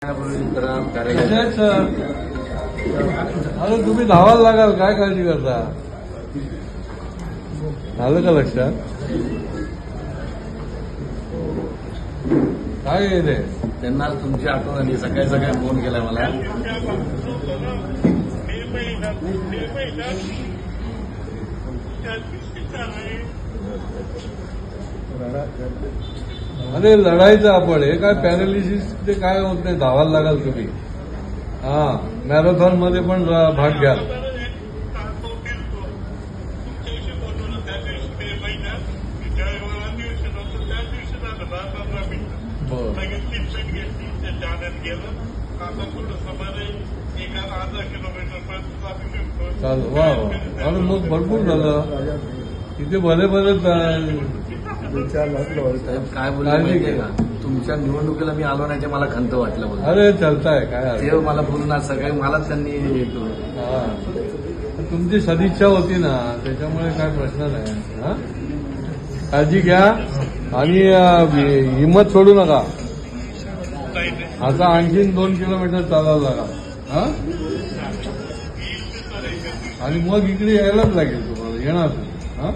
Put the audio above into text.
अरे तुम्ही धावायला लागाल, काय काळजी करता? आलं का लक्षात? काय येते त्यांना तुमची आठवण आली, सकाळी सकाळी फोन केला मला. अरे लढायचं आपण, हे काय पॅरालिसिस ते काय होत नाही, धावायला लागाल तुम्ही. हा, मॅरेथॉन मध्ये पण भाग घ्याल. चालू वा वा, अरे मग भरपूर झालं इथे. बरे काय बोलले माहितीये का, तुमच्या निवडणुकीला मी आलो नाही ते मला खंत वाटलं. अरे चलताय काय ते मला बोलून आज सकाळी मलाच त्यांनी तुमची सदिच्छा होती ना, त्याच्यामुळे काय प्रश्न नाही. हा, काळजी घ्या आणि हिंमत सोडू नका. आता आणखीन 2 किलोमीटर चालावं लागा. हा, आणि मग इकडे यायलाच लागेल तुम्हाला, येणार. हा.